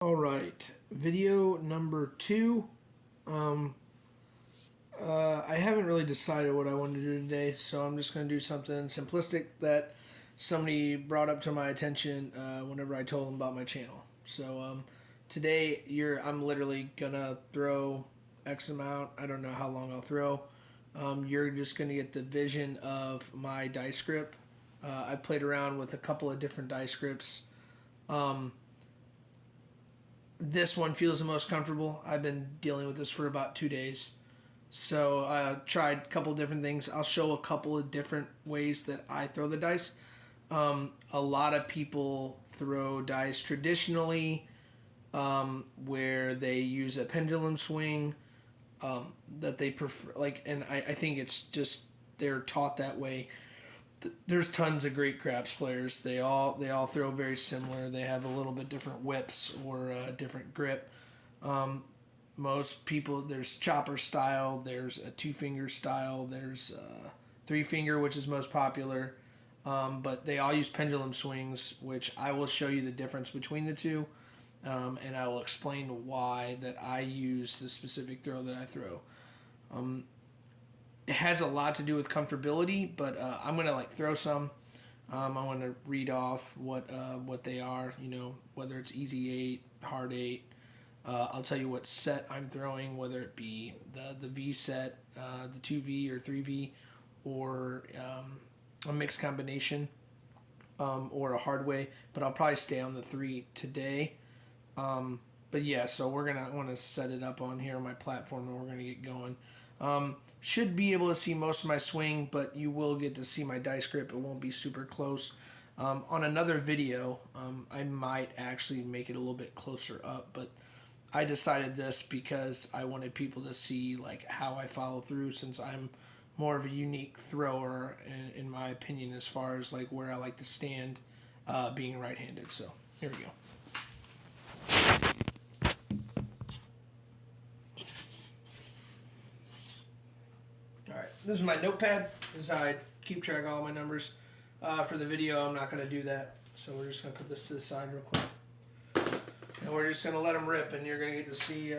All right, video number 2. I haven't really decided what I want to do today, so I'm just going to do something simplistic that somebody brought up to my attention whenever I told them about my channel. So today, I'm literally gonna throw X amount. I don't know how long I'll throw. You're just gonna get the vision of my dice grip. I played around with a couple of different dice grips. Um, this one feels the most comfortable. I've been dealing with this for about 2 days. So I tried a couple different things. I'll show a couple of different ways that I throw the dice. A lot of people throw dice traditionally, where they use a pendulum swing, that they prefer. And I think it's just they're taught that way. There's tons of great craps players. They all throw very similar. They have a little bit different whips or a different grip. Most people, there's chopper style, there's a 2 finger style, there's a 3 finger, which is most popular. But they all use pendulum swings, which I will show you the difference between the two, and I will explain why that I use the specific throw that I throw. It has a lot to do with comfortability, but I'm gonna throw some. I want to read off what they are. Whether it's easy 8, hard 8. I'll tell you what set I'm throwing, whether it be the V set, the 2V or 3V, or a mixed combination, or a hard way. But I'll probably stay on the 3 today. But yeah, so I want to set it up on here on my platform, and we're gonna get going. Should be able to see most of my swing, but you will get to see my dice grip. It won't be super close. On another video, I might actually make it a little bit closer up, but I decided this because I wanted people to see how I follow through, since I'm more of a unique thrower in my opinion, as far as where I like to stand, being right-handed. So here we go. All right, this is my notepad. This is how I keep track of all my numbers. For the video, I'm not going to do that, so we're just going to put this to the side real quick. And we're just going to let them rip, and you're going to get to see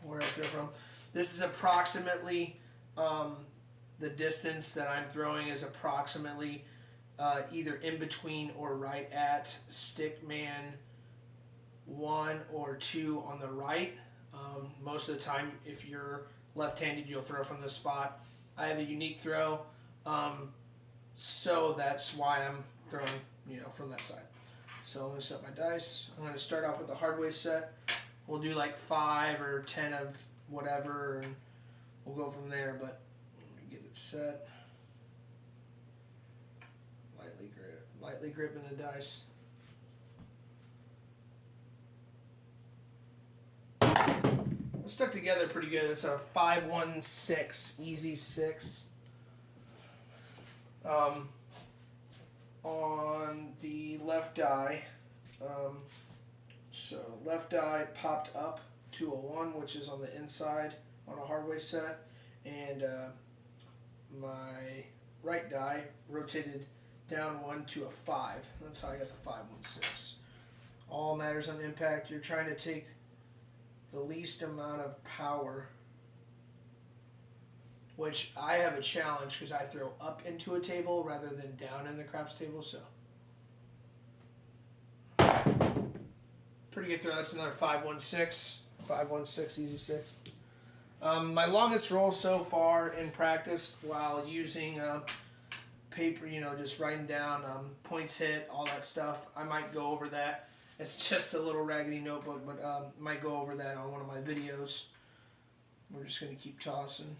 where I throw from. This is approximately, the distance that I'm throwing is approximately either in between or right at stick man 1 or 2 on the right. Most of the time, if you're left-handed, you'll throw from this spot. I have a unique throw, so that's why I'm throwing from that side. So I'm going to set my dice. I'm going to start off with the hard way set. We'll do 5 or 10 of whatever, and we'll go from there. But let me get it set. Lightly gripping the dice. It's stuck together pretty good. It's a 5-1-6, easy 6. On the left die, so left die popped up to a 1, which is on the inside on a hard way set, and my right die rotated down 1 to a 5. That's how I got the 5-1-6. All matters on impact. You're trying to take the least amount of power, which I have a challenge because I throw up into a table rather than down in the craps table. So pretty good throw. That's another 5-1-6. 5-1-6, easy 6. My longest roll so far in practice, while using paper, just writing down points hit, all that stuff. I might go over that. It's just a little raggedy notebook, but might go over that on one of my videos. We're just going to keep tossing.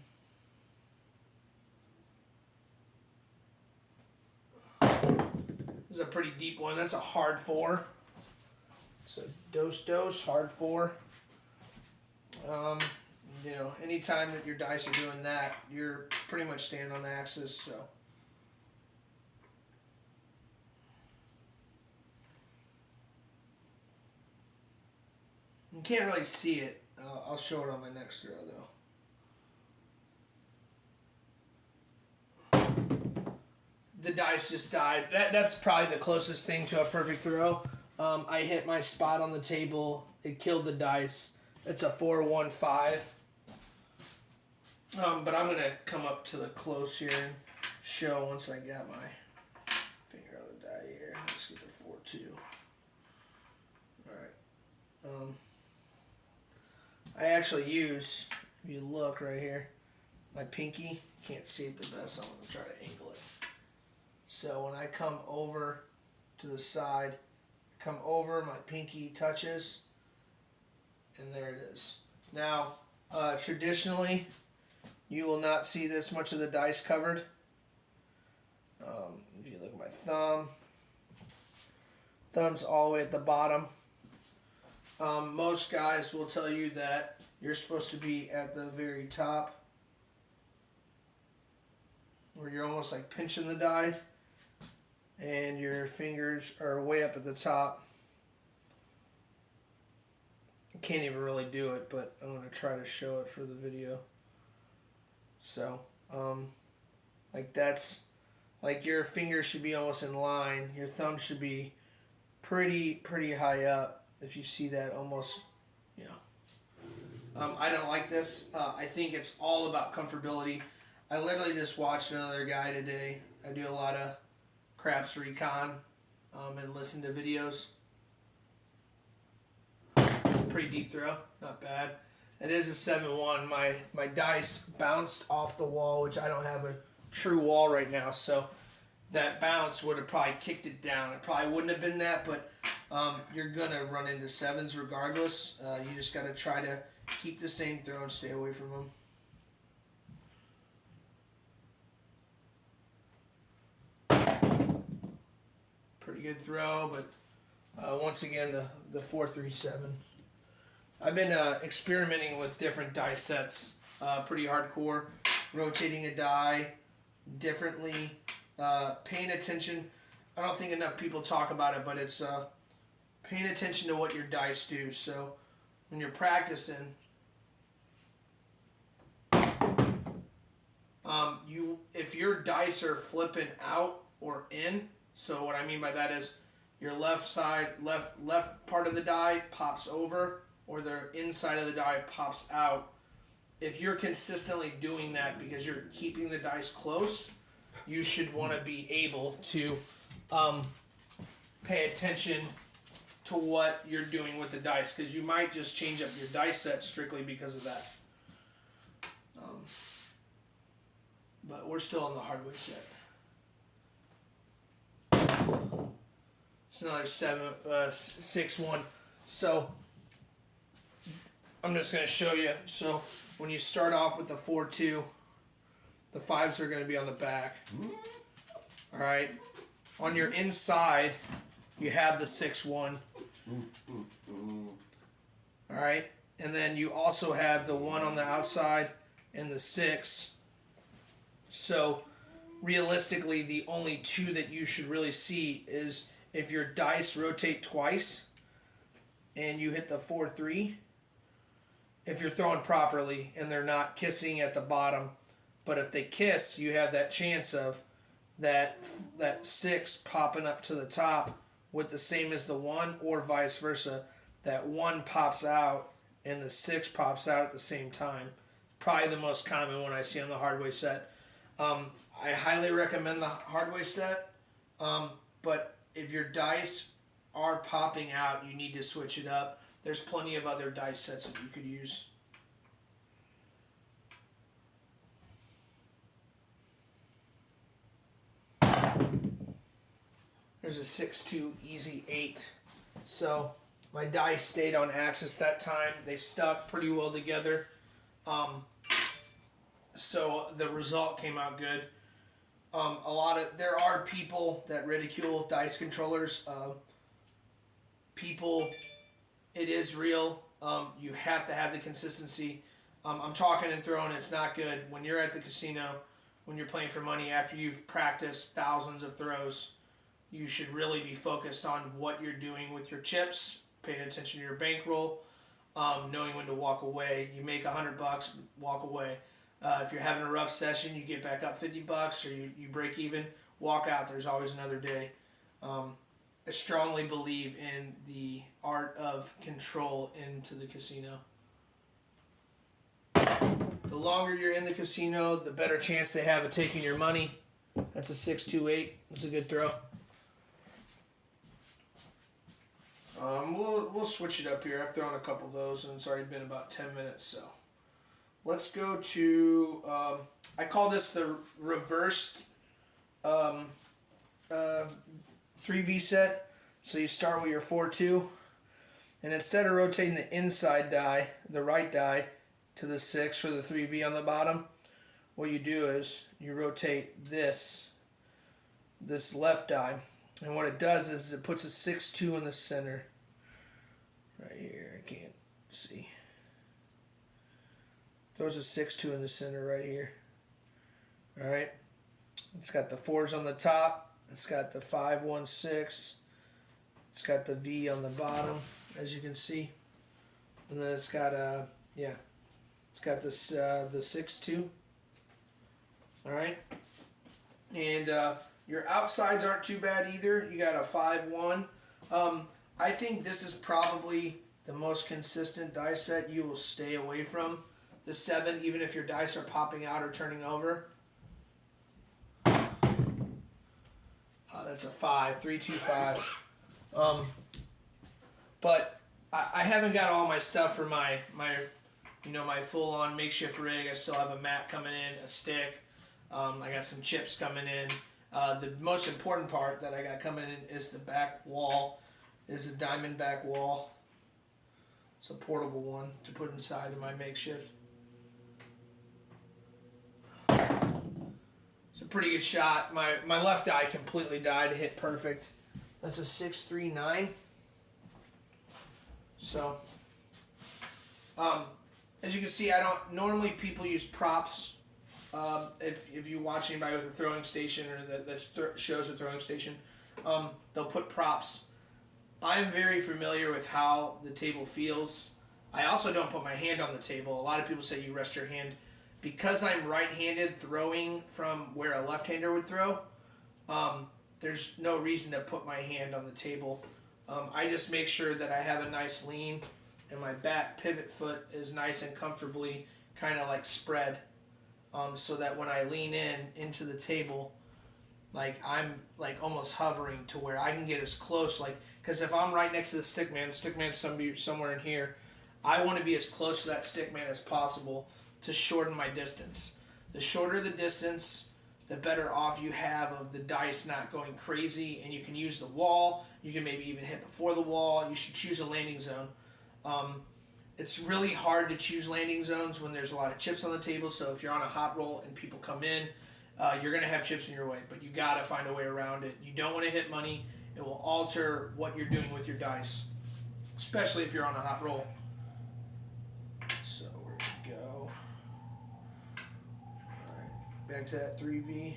This is a pretty deep one. That's a hard 4. So dose, hard 4. Anytime that your dice are doing that, you're pretty much staying on the axis. So you can't really see it. I'll show it on my next throw, though. The dice just died. That's probably the closest thing to a perfect throw. I hit my spot on the table. It killed the dice. It's a 4-1-5. But I'm gonna come up to the close here and show once I got my finger on the die here. Let's get the 4-2. All right. I actually use, if you look right here, my pinky. Can't see it the best, so I'm gonna try to angle it. So when I come over to the side, come over, my pinky touches, and there it is. Now, traditionally, you will not see this much of the dice covered. If you look at my thumb's all the way at the bottom. Most guys will tell you that you're supposed to be at the very top, where you're almost like pinching the die, and your fingers are way up at the top. I can't even really do it, but I'm going to try to show it for the video. So, like that's, like your fingers should be almost in line. Your thumb should be pretty high up. If you see that, almost, you know. I don't like this. I think it's all about comfortability. I literally just watched another guy today. I do a lot of craps recon and listen to videos. It's a pretty deep throw, not bad. It is a 7-1. My dice bounced off the wall, which I don't have a true wall right now, so that bounce would have probably kicked it down. It probably wouldn't have been that, but you're going to run into sevens regardless. You just got to try to keep the same throw and stay away from them. Pretty good throw, but once again, the 4-3-7. I've been experimenting with different die sets, pretty hardcore, rotating a die differently, paying attention. I don't think enough people talk about it, but it's paying attention to what your dice do. So when you're practicing, if your dice are flipping out or in, so what I mean by that is your left side, left part of the die pops over, or the inside of the die pops out. If you're consistently doing that because you're keeping the dice close, you should want to be able to pay attention to what you're doing with the dice, because you might just change up your dice set strictly because of that. But we're still on the hardwood set. It's another 6-1. So I'm just going to show you. So when you start off with the 4-2, the 5s are going to be on the back. All right. On your inside, you have the 6-1. All right. And then you also have the 1 on the outside and the 6. So realistically, the only 2 that you should really see is if your dice rotate twice and you hit the 4-3, if you're throwing properly and they're not kissing at the bottom. But if they kiss, you have that chance of that 6 popping up to the top with the same as the 1, or vice versa. That 1 pops out and the 6 pops out at the same time. Probably the most common one I see on the hardway set. I highly recommend the hardway set, but if your dice are popping out, you need to switch it up. There's plenty of other dice sets that you could use. There's a 6-2 easy 8. So my dice stayed on axis that time. They stuck pretty well together. So the result came out good. There are people that ridicule dice controllers. It is real. You have to have the consistency. I'm talking and throwing. It's not good when you're at the casino, when you're playing for money after you've practiced thousands of throws. You should really be focused on what you're doing with your chips, paying attention to your bankroll, knowing when to walk away. You make $100, walk away. If you're having a rough session, you get back up $50, or you break even, walk out. There's always another day. I strongly believe in the art of control into the casino. The longer you're in the casino, the better chance they have of taking your money. That's a 6-2-8. That's a good throw. We'll switch it up here. I've thrown a couple of those, and it's already been about 10 minutes. So let's go to. I call this the reversed 3V set. So you start with your 4-2, and instead of rotating the inside die, the right die, to the 6 for the 3V on the bottom, what you do is you rotate this left die, and what it does is it puts a 6-2 in the center. Right here, I can't see. Throws a 6-2 in the center right here. All right. It's got the 4s on the top. It's got the 5-1-6. It's got the V on the bottom, as you can see, and then it's got it's got this the 6-2. All right, and your outsides aren't too bad either. You got a 5-1. I think this is probably the most consistent dice set you will stay away from. The 7, even if your dice are popping out or turning over. That's a 5, 3-2-5. But I haven't got all my stuff for my full-on makeshift rig. I still have a mat coming in, a stick. I got some chips coming in. The most important part that I got coming in is the back wall. Is a diamond back wall. It's a portable one to put inside of my makeshift. It's a pretty good shot. My left eye completely died. It hit perfect. That's a 6-3-9. So, as you can see, I don't normally people use props. If you watch anybody with a throwing station or that shows a throwing station, they'll put props. I'm very familiar with how the table feels. I also don't put my hand on the table. A lot of people say you rest your hand. Because I'm right-handed throwing from where a left-hander would throw, there's no reason to put my hand on the table. I just make sure that I have a nice lean and my back pivot foot is nice and comfortably kind of like spread, so that when I lean into the table, like I'm like almost hovering to where I can get as close, like, because if I'm right next to the stickman's somewhere in here, I want to be as close to that stickman as possible to shorten my distance. The shorter the distance, the better off you have of the dice not going crazy, and you can use the wall. You can maybe even hit before the wall. You should choose a landing zone. It's really hard to choose landing zones when there's a lot of chips on the table, so if you're on a hot roll and people come in, you're going to have chips in your way, but you got to find a way around it. You don't want to hit money. It will alter what you're doing with your dice, especially if you're on a hot roll. So where we go. All right, back to that 3V.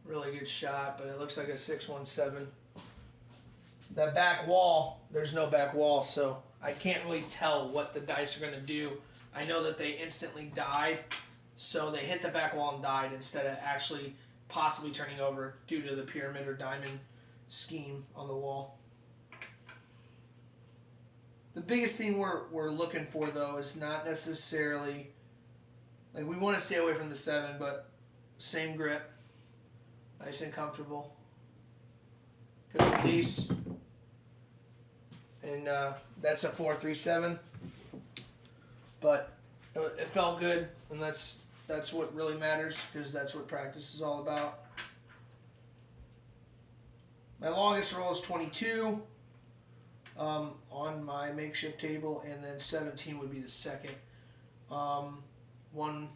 Really good shot, but it looks like a 6-1-7. That back wall, there's no back wall, so I can't really tell what the dice are going to do. I know that they instantly died, so they hit the back wall and died instead of actually possibly turning over due to the pyramid or diamond scheme on the wall. The biggest thing we're looking for, though, is not necessarily, like, we want to stay away from the 7, but same grip, nice and comfortable, good release, and that's a 4-3-7, but it felt good, and that's what really matters, because that's what practice is all about. My longest roll is 22 on my makeshift table, and then 17 would be the second. One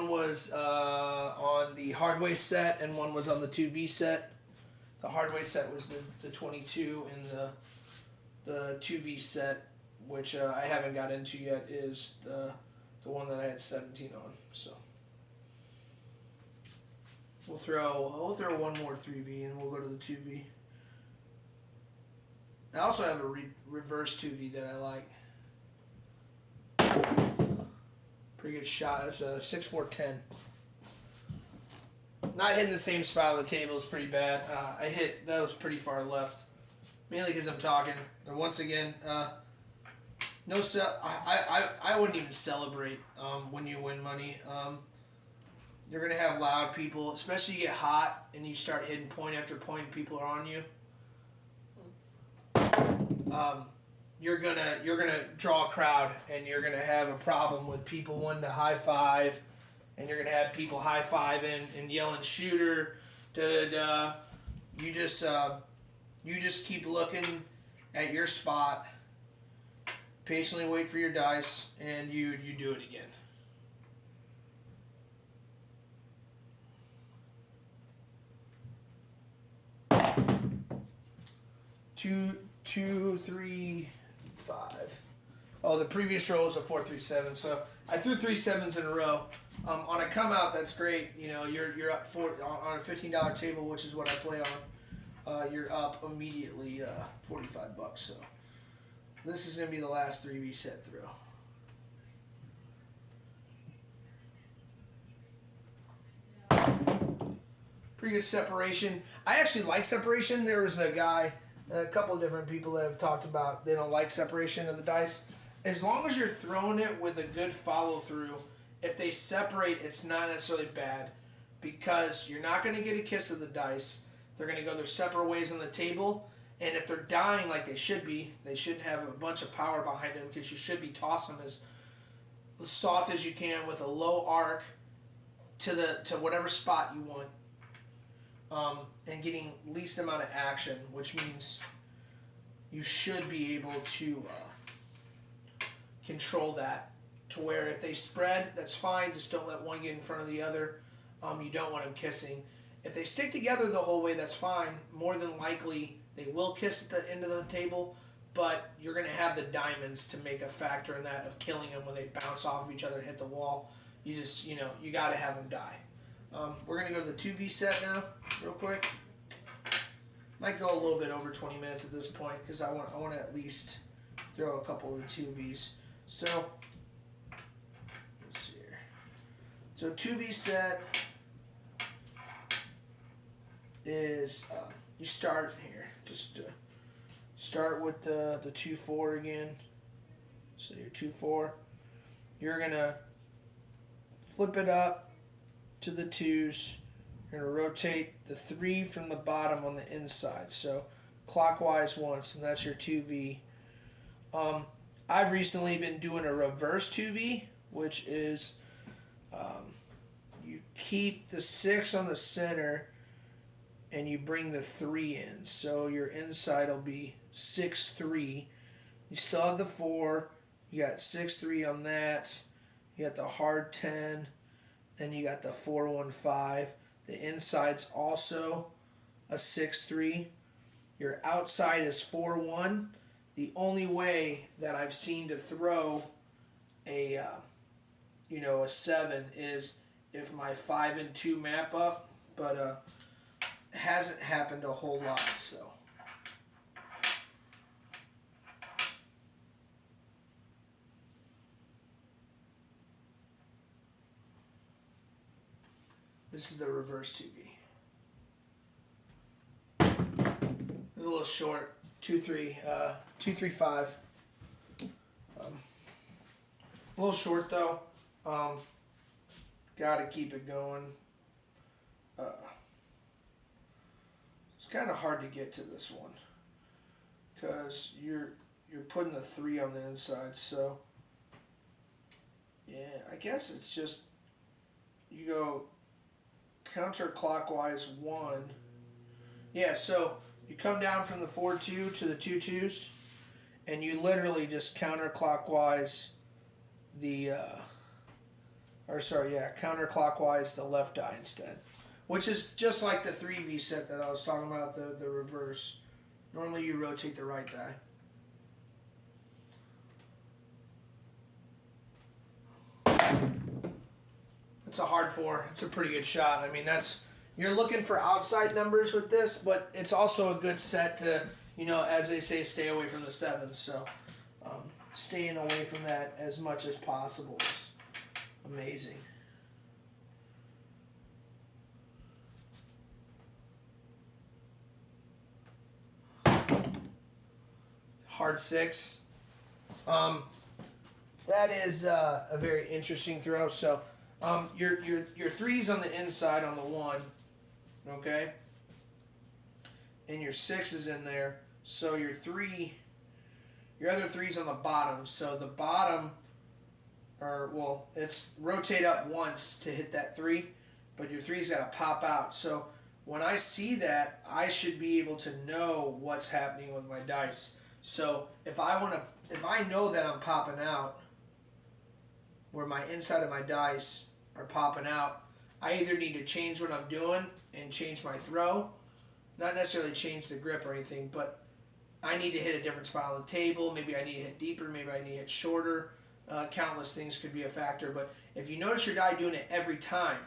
was on the hardway set, and one was on the 2V set. The hardway set was the 22, and the 2V set, which I haven't got into yet, is the one that I had 17 on. So we'll throw one more 3V, and we'll go to the 2V. I also have a reverse 2V that I like. Pretty good shot. That's a 6-4-10. Not hitting the same spot on the table is pretty bad. I hit, that was pretty far left. Mainly because I'm talking. And once again, I wouldn't even celebrate when you win money. You're going to have loud people, especially you get hot and you start hitting point after point and people are on you. You're gonna draw a crowd and you're gonna have a problem with people wanting to high five, and you're gonna have people high fiving and yelling shooter, da da da. You just keep looking at your spot, patiently wait for your dice, and you do it again. Two, 3, 5. Oh, the previous roll was a 4-3-7, so I threw 3 7s in a row. On a come out, that's great. You know, you're up on a $15 table, which is what I play on. You're up immediately $45. So this is gonna be the last 3V set through. Pretty good separation. I actually like separation. There was a couple of different people that have talked about they don't like separation of the dice. As long as you're throwing it with a good follow through, if they separate, it's not necessarily bad, because you're not going to get a kiss of the dice. They're going to go their separate ways on the table, and if they're dying like they should be, they shouldn't have a bunch of power behind them, because you should be tossing them as soft as you can with a low arc to whatever spot you want. And getting least amount of action, which means you should be able to control that to where if they spread, that's fine. Just don't let one get in front of the other. You don't want them kissing. If they stick together the whole way, that's fine. More than likely, they will kiss at the end of the table, but you're going to have the diamonds to make a factor in that of killing them when they bounce off of each other and hit the wall. You got to have them die. We're going to go to the 2V set now, real quick. Might go a little bit over 20 minutes at this point, because I want to at least throw a couple of the 2Vs. So, let's see here. So 2V set is, you start here. Just start with the 2-4 again. So your 2-4. You're going to flip it up to the 2s. You're going to rotate the 3 from the bottom on the inside. So clockwise once, and that's your 2V. I've recently been doing a reverse 2V, which is you keep the 6 on the center and you bring the 3 in. So your inside will be 6-3. You still have the 4. You got 6-3 on that. You got the hard 10. Then you got the 4-1-5. The inside's also a 6-3. Your outside is 4-1. The only way that I've seen to throw a 7 is if my 5 and 2 map up, but it hasn't happened a whole lot. So this is the reverse 2B. It's a little short. 2-3, 2-3-5. A little short though. Gotta keep it going. It's kind of hard to get to this one because you're putting the 3 on the inside. So yeah, I guess it's just you go counterclockwise 1. Yeah, so you come down from the 4-2 to the 2-2s, and you literally just counterclockwise counterclockwise the left die instead, which is just like the 3V set that I was talking about, the reverse. Normally you rotate the right die. It's a hard 4. It's a pretty good shot. I mean, you're looking for outside numbers with this, but it's also a good set to, as they say, stay away from the 7s. So staying away from that as much as possible Amazing. Hard 6. That is a very interesting throw. So your 3's on the inside on the 1, okay? And your 6 is in there. So your other 3's on the bottom. So the bottom, it's rotate up once to hit that 3, but your 3's got to pop out. So when I see that, I should be able to know what's happening with my dice. So if I know that I'm popping out, where my inside of my dice are popping out, I either need to change what I'm doing and change my throw, not necessarily change the grip or anything, but I need to hit a different spot on the table. Maybe I need to hit deeper. Maybe I need to hit shorter. Countless things could be a factor. But if you notice your die doing it every time,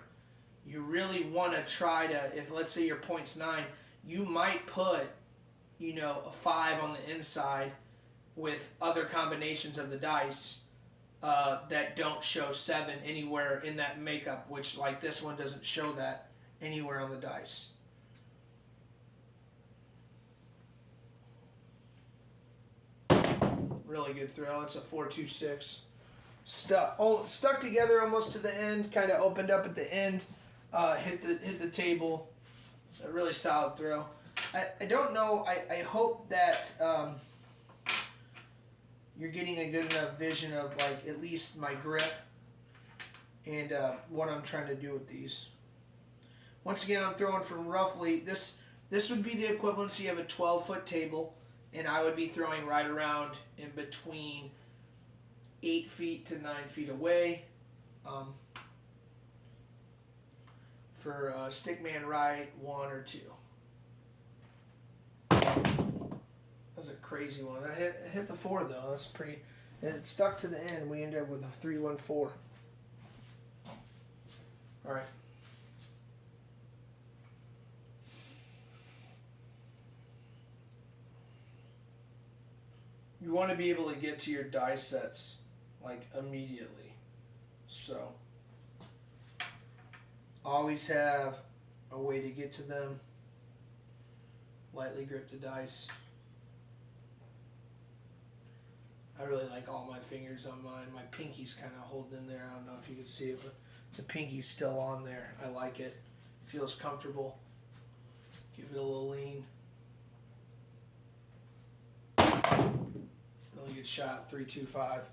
you really want to try to, if let's say your point's 9, you might put, a 5 on the inside with other combinations of the dice that don't show 7 anywhere in that makeup, which like this one doesn't show that anywhere on the dice. Really good throw. It's a 4-2-6. Stuck together almost to the end. Kind of opened up at the end. Hit the table. A really solid throw. I don't know. I hope that you're getting a good enough vision of like at least my grip and what I'm trying to do with these. Once again, I'm throwing from roughly this would be the equivalency of a 12-foot table. And I would be throwing right around in between 8 feet to 9 feet away. For stickman right, 1 or 2. That was a crazy one. I hit the 4 though. That's pretty. It stuck to the end. We ended up with a 3-1-4. All right. You want to be able to get to your die sets like immediately. So always have a way to get to them. Lightly grip the dice. I really like all my fingers on mine. My pinky's kind of holding in there. I don't know if you can see it, but the pinky's still on there. I like it. Feels comfortable. Give it a little lean. Really good shot, 3-2-5.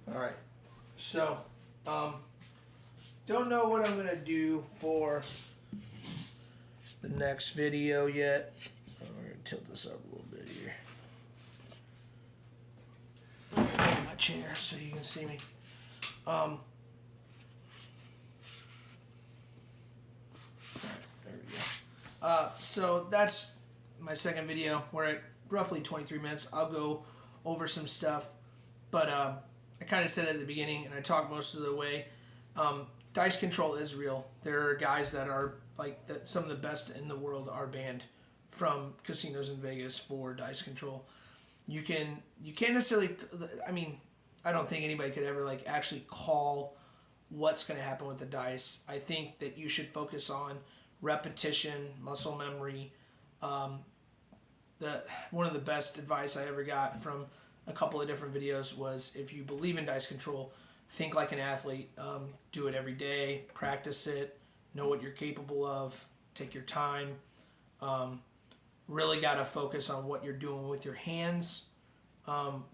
All right, so don't know what I'm gonna do for the next video yet. I'm gonna tilt this up a little bit here. My chair so you can see me. All right, there we go. So that's my second video. We're at roughly 23 minutes. I'll go over some stuff, but I kind of said it at the beginning, and I talked most of the way. Dice control is real. There are guys that are like that. Some of the best in the world are banned from casinos in Vegas for dice control. You can't necessarily. I mean, I don't think anybody could ever like actually call what's going to happen with the dice. I think that you should focus on repetition, muscle memory. One of the best advice I ever got from a couple of different videos was, if you believe in dice control, think like an athlete. Do it every day, practice it, know what you're capable of, take your time. Really got to focus on what you're doing with your hands.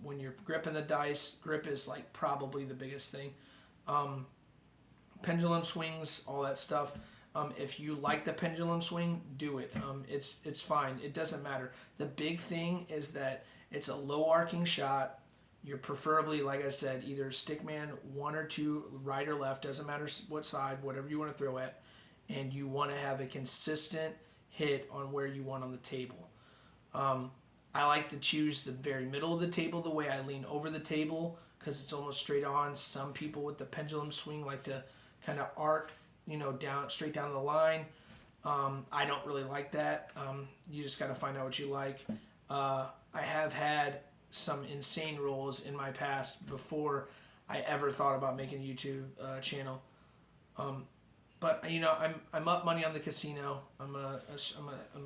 When you're gripping the dice, grip is like probably the biggest thing. Pendulum swings, all that stuff. If you like the pendulum swing, do it. It's fine. It doesn't matter. The big thing is that it's a low arcing shot. You're preferably, like I said, either stickman 1 or 2, right or left, doesn't matter what side, whatever you want to throw at, and you want to have a consistent hit on where you want on the table. I like to choose the very middle of the table, the way I lean over the table, because it's almost straight on. Some people with the pendulum swing like to kind of arc, down straight down the line. I don't really like that. You just got to find out what you like. I have had some insane rolls in my past before I ever thought about making a YouTube channel. But I'm up money on the casino. I'm a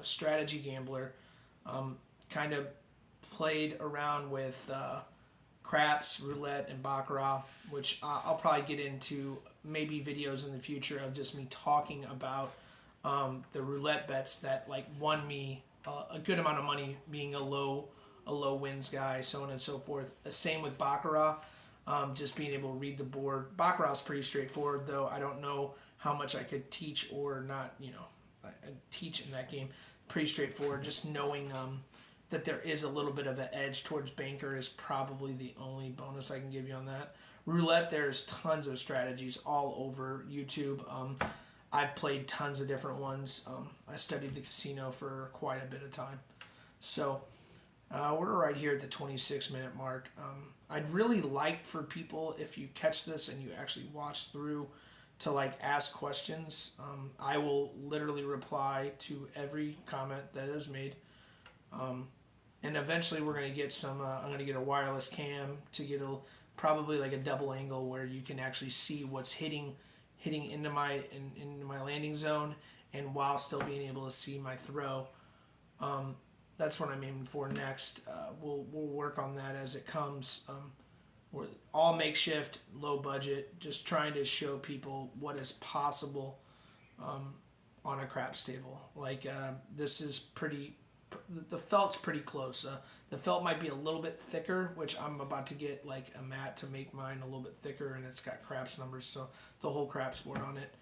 strategy gambler. Kind of played around with craps, roulette, and baccarat, which I'll probably get into maybe videos in the future of just me talking about the roulette bets that like won me a good amount of money, being a low wins guy, so on and so forth. Same with baccarat. Just being able to read the board. Baccarat's pretty straightforward, though. I don't know how much I could teach or not. I teach in that game. Pretty straightforward. Just knowing that there is a little bit of an edge towards banker is probably the only bonus I can give you on that. Roulette, there's tons of strategies all over YouTube. I've played tons of different ones. I studied the casino for quite a bit of time. So we're right here at the 26-minute mark. I'd really like for people, if you catch this and you actually watch through, to like ask questions. I will literally reply to every comment that is made. And eventually we're going to get some, I'm going to get a wireless cam to get probably like a double angle where you can actually see what's hitting into my landing zone, and while still being able to see my throw. That's what I'm aiming for next. We'll work on that as it comes. We're all makeshift, low budget, just trying to show people what is possible on a craps table. Like this is pretty. The felt's pretty close. The felt might be a little bit thicker, which I'm about to get like a mat to make mine a little bit thicker, and it's got craps numbers, so the whole craps board on it.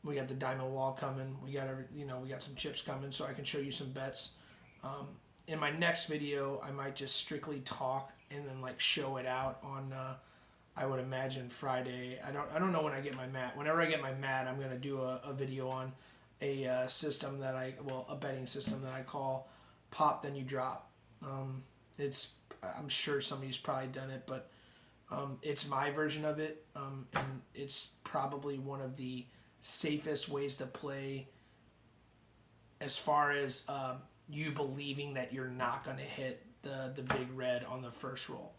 We got the diamond wall coming. We got some chips coming, so I can show you some bets. In my next video, I might just strictly talk and then like show it out on. I would imagine Friday. I don't know when I get my mat. Whenever I get my mat, I'm gonna do a video on a system a betting system that I call Pop Then You Drop. I'm sure somebody's probably done it, but it's my version of it, and it's probably one of the safest ways to play as far as you believing that you're not going to hit the big red on the first roll.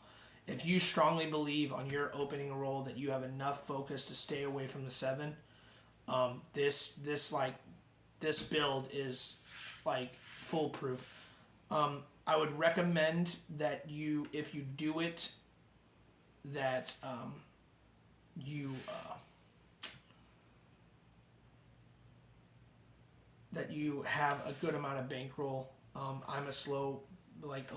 If you strongly believe on your opening roll that you have enough focus to stay away from the 7, this build is like foolproof. I would recommend that if you do it, that you have a good amount of bankroll. I'm a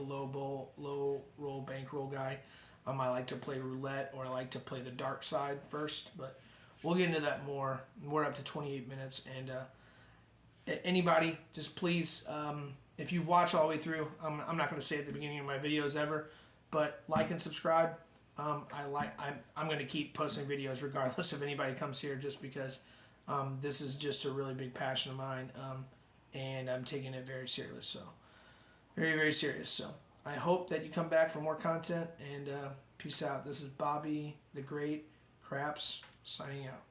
low roll bankroll guy. I like to play roulette, or I like to play the dark side first, but we'll get into that more. We're up to 28 minutes, and anybody, just please, if you've watched all the way through, I'm not going to say at the beginning of my videos ever, but like and subscribe. I'm going to keep posting videos regardless if anybody comes here, just because this is just a really big passion of mine, and I'm taking it very serious. So, very, very serious. So, I hope that you come back for more content, and peace out. This is Bobby the Great Craps signing out.